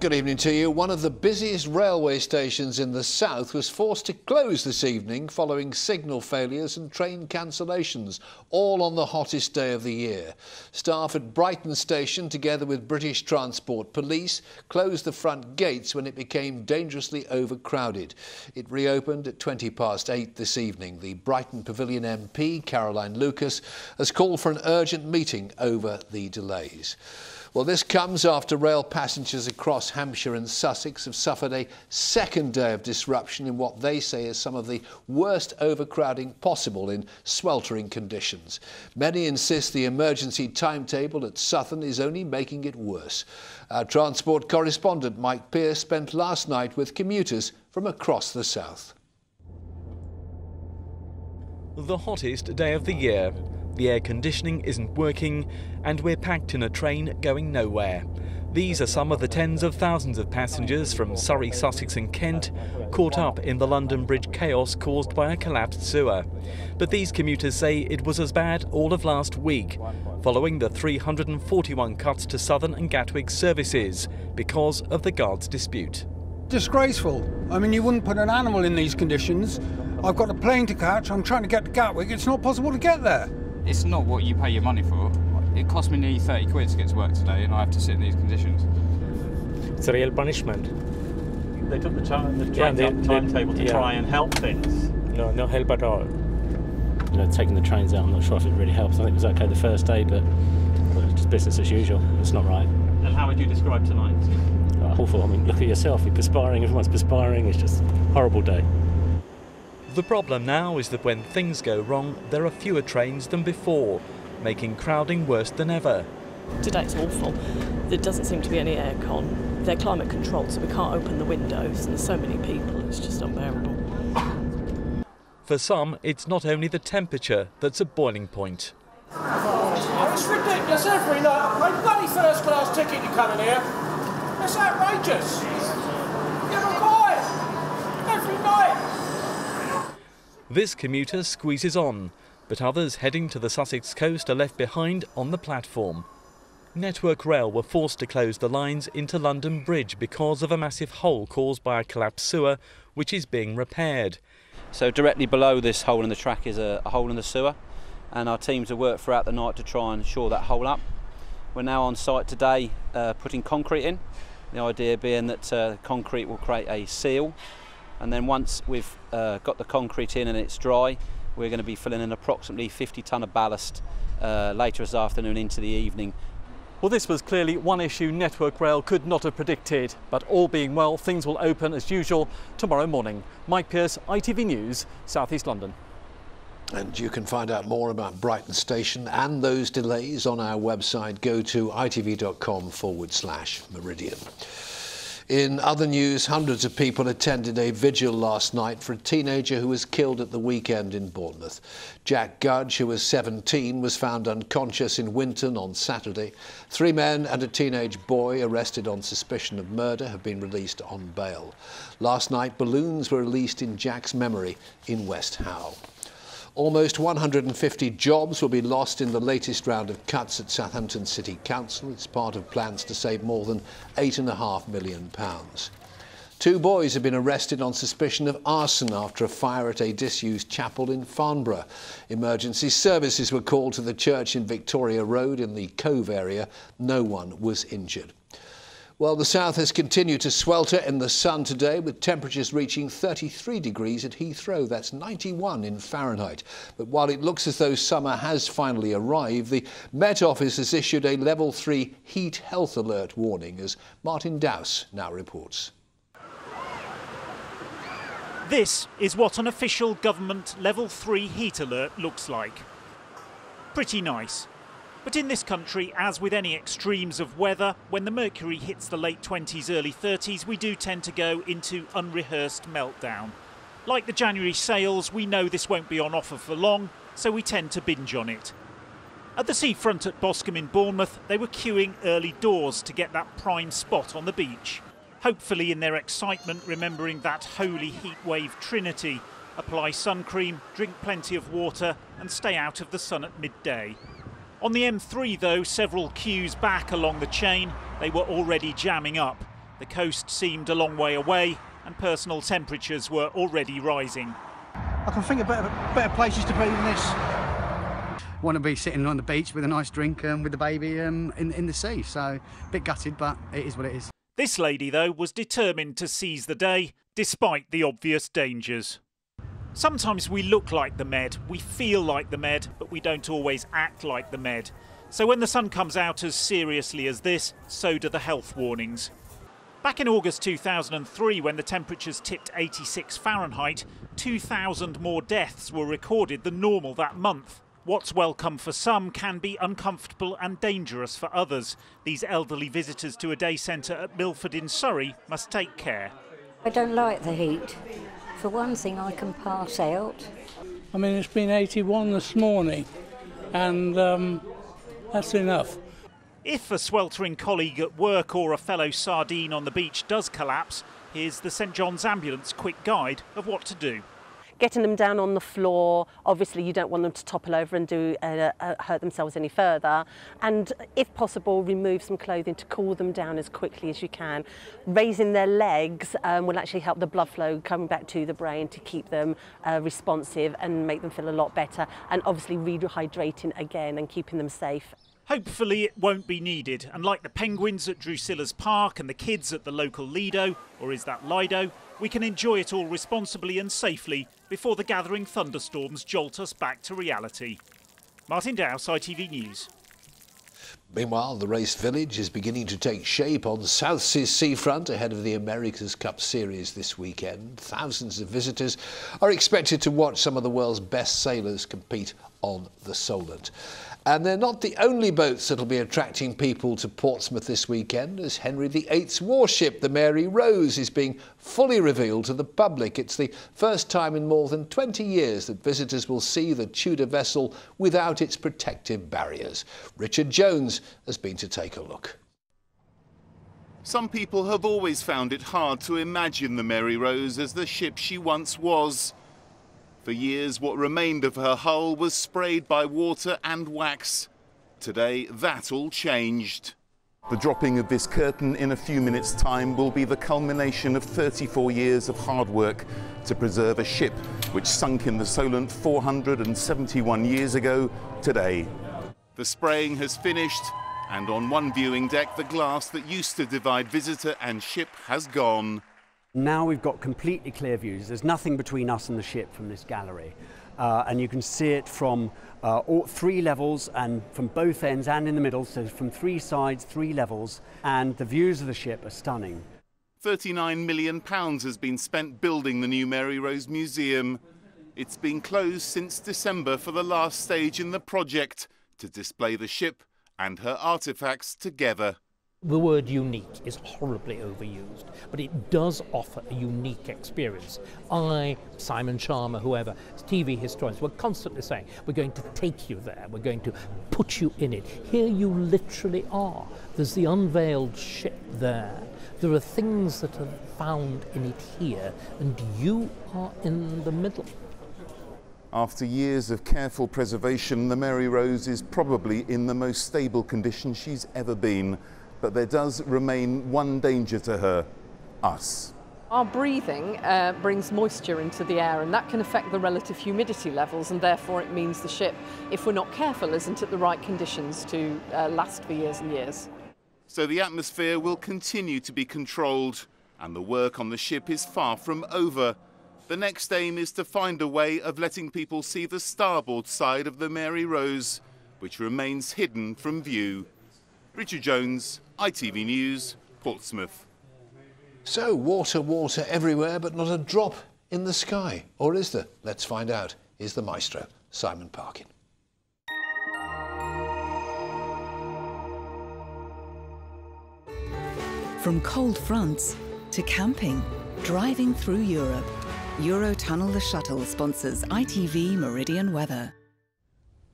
Good evening to you. One of the busiest railway stations in the south was forced to close this evening following signal failures and train cancellations, all on the hottest day of the year. Staff at Brighton Station, together with British Transport Police, closed the front gates when it became dangerously overcrowded. It reopened at 8:20 this evening. The Brighton Pavilion MP, Caroline Lucas, has called for an urgent meeting over the delays. Well, this comes after rail passengers across Hampshire and Sussex have suffered a second day of disruption in what they say is some of the worst overcrowding possible in sweltering conditions. Many insist the emergency timetable at Southern is only making it worse. Our transport correspondent Mike Pearce spent last night with commuters from across the south. The hottest day of the year. The air conditioning isn't working and we're packed in a train going nowhere. These are some of the tens of thousands of passengers from Surrey, Sussex and Kent caught up in the London Bridge chaos caused by a collapsed sewer. But these commuters say it was as bad all of last week, following the 341 cuts to Southern and Gatwick services because of the guards' dispute. Disgraceful. I mean, you wouldn't put an animal in these conditions. I've got a plane to catch, I'm trying to get to Gatwick, it's not possible to get there. It's not what you pay your money for. It cost me nearly 30 quid to get to work today and I have to sit in these conditions. It's a real punishment. They took the timetable to try and help things. No help at all. You know, taking the trains out, I'm not sure if it really helps. I think it was okay the first day, but it's just business as usual. It's not right. And how would you describe tonight? Awful. I mean, look at yourself. You're perspiring, everyone's perspiring. It's just a horrible day. The problem now is that when things go wrong, there are fewer trains than before, making crowding worse than ever. Today's awful. There doesn't seem to be any aircon. They're climate controlled, so we can't open the windows, and there's so many people, it's just unbearable. For some, it's not only the temperature that's a boiling point. It's ridiculous every night. I pay bloody first class ticket to come in here. It's outrageous. Get quiet every night. This commuter squeezes on, but others heading to the Sussex coast are left behind on the platform. Network Rail were forced to close the lines into London Bridge because of a massive hole caused by a collapsed sewer, which is being repaired. So directly below this hole in the track is a hole in the sewer, and our teams have worked throughout the night to try and shore that hole up. We're now on site today putting concrete in, the idea being that concrete will create a seal, and then once we've got the concrete in and it's dry, we're going to be filling in approximately 50 tonne of ballast later this afternoon into the evening. Well, this was clearly one issue Network Rail could not have predicted, but all being well, things will open as usual tomorrow morning. Mike Pearce, ITV News, South East London. And you can find out more about Brighton Station and those delays on our website. Go to itv.com/Meridian. In other news, hundreds of people attended a vigil last night for a teenager who was killed at the weekend in Bournemouth. Jack Gudge, who was 17, was found unconscious in Winton on Saturday. 3 men and a teenage boy arrested on suspicion of murder have been released on bail. Last night, balloons were released in Jack's memory in West Howe. Almost 150 jobs will be lost in the latest round of cuts at Southampton City Council. It's part of plans to save more than £8.5 million. 2 boys have been arrested on suspicion of arson after a fire at a disused chapel in Farnborough. Emergency services were called to the church in Victoria Road in the Cove area. No one was injured. Well, the south has continued to swelter in the sun today, with temperatures reaching 33 degrees at Heathrow. That's 91 in Fahrenheit. But while it looks as though summer has finally arrived, the Met Office has issued a level 3 heat health alert warning, as Martin Dowse now reports. This is what an official government level 3 heat alert looks like. Pretty nice. But in this country, as with any extremes of weather, when the mercury hits the late 20s, early 30s, we do tend to go into unrehearsed meltdown. Like the January sales, we know this won't be on offer for long, so we tend to binge on it. At the seafront at Boscombe in Bournemouth, they were queuing early doors to get that prime spot on the beach. Hopefully in their excitement remembering that holy heatwave trinity: apply sun cream, drink plenty of water and stay out of the sun at midday. On the M3 though, several queues back along the chain, they were already jamming up. The coast seemed a long way away and personal temperatures were already rising. I can think of better places to be than this. Want to be sitting on the beach with a nice drink with the baby in the sea, so a bit gutted, but it is what it is. This lady, though, was determined to seize the day, despite the obvious dangers. Sometimes we look like the Med, we feel like the Med, but we don't always act like the Med. So when the sun comes out as seriously as this, so do the health warnings. Back in August 2003, when the temperatures tipped 86 Fahrenheit, 2,000 more deaths were recorded than normal that month. What's welcome for some can be uncomfortable and dangerous for others. These elderly visitors to a day centre at Milford in Surrey must take care. I don't like the heat. For one thing, I can pass out. I mean, it's been 81 this morning, and that's enough. If a sweltering colleague at work or a fellow sardine on the beach does collapse, here's the St John's Ambulance quick guide of what to do. Getting them down on the floor, obviously you don't want them to topple over and hurt themselves any further, and if possible remove some clothing to cool them down as quickly as you can. Raising their legs will actually help the blood flow coming back to the brain to keep them responsive and make them feel a lot better, and obviously rehydrating again and keeping them safe. Hopefully it won't be needed, and like the penguins at Drusilla's Park and the kids at the local Lido, or is that Lido, we can enjoy it all responsibly and safely before the gathering thunderstorms jolt us back to reality. Martin Dowse, ITV News. Meanwhile, the race village is beginning to take shape on Southsea's seafront ahead of the America's Cup Series this weekend. Thousands of visitors are expected to watch some of the world's best sailors compete on the Solent. And they're not the only boats that'll be attracting people to Portsmouth this weekend, as Henry VIII's warship, the Mary Rose, is being fully revealed to the public. It's the first time in more than 20 years that visitors will see the Tudor vessel without its protective barriers. Richard Jones has been to take a look. Some people have always found it hard to imagine the Mary Rose as the ship she once was. For years, what remained of her hull was sprayed by water and wax. Today, that all changed. The dropping of this curtain in a few minutes' time will be the culmination of 34 years of hard work to preserve a ship which sunk in the Solent 471 years ago today. The spraying has finished, and on one viewing deck, the glass that used to divide visitor and ship has gone. Now we've got completely clear views. There's nothing between us and the ship from this gallery. And you can see it from all three levels and from both ends and in the middle, so from three sides, three levels, and the views of the ship are stunning. £39 million has been spent building the new Mary Rose Museum. It's been closed since December for the last stage in the project to display the ship and her artefacts together. The word unique is horribly overused, but it does offer a unique experience. Simon Sharma, whoever, TV historians, were constantly saying, we're going to take you there, we're going to put you in it. Here you literally are. There's the unveiled ship there. There are things that are found in it here, and you are in the middle. After years of careful preservation, the Mary Rose is probably in the most stable condition she's ever been. But there does remain one danger to her: us. Our breathing brings moisture into the air, and that can affect the relative humidity levels, and therefore it means the ship, if we're not careful, isn't at the right conditions to last for years and years. So the atmosphere will continue to be controlled, and the work on the ship is far from over. The next aim is to find a way of letting people see the starboard side of the Mary Rose, which remains hidden from view. Richard Jones, ITV News, Portsmouth. So, water everywhere, but not a drop in the sky. Or is there? Let's find out. Here's the maestro, Simon Parkin. From cold fronts to camping, driving through Europe, Eurotunnel the Shuttle sponsors ITV Meridian weather.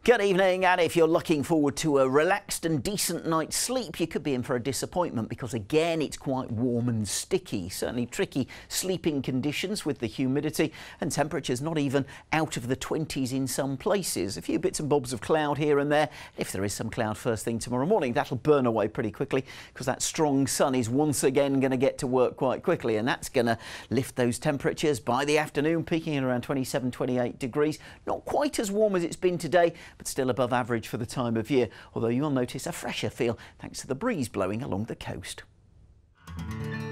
Good evening, and if you're looking forward to a relaxed and decent night's sleep, you could be in for a disappointment because again it's quite warm and sticky. Certainly tricky sleeping conditions with the humidity and temperatures not even out of the 20s in some places. A few bits and bobs of cloud here and there. If there is some cloud first thing tomorrow morning, that'll burn away pretty quickly because that strong sun is once again going to get to work quite quickly, and that's going to lift those temperatures by the afternoon, peaking at around 27, 28 degrees. Not quite as warm as it's been today, but still above average for the time of year, although you'll notice a fresher feel thanks to the breeze blowing along the coast.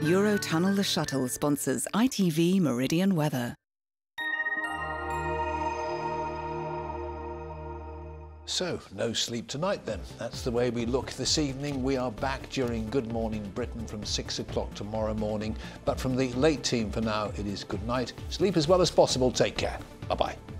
Eurotunnel the Shuttle sponsors ITV Meridian weather. So, no sleep tonight then. That's the way we look this evening. We are back during Good Morning Britain from 6 o'clock tomorrow morning. But from the late team for now, it is good night. Sleep as well as possible. Take care. Bye-bye.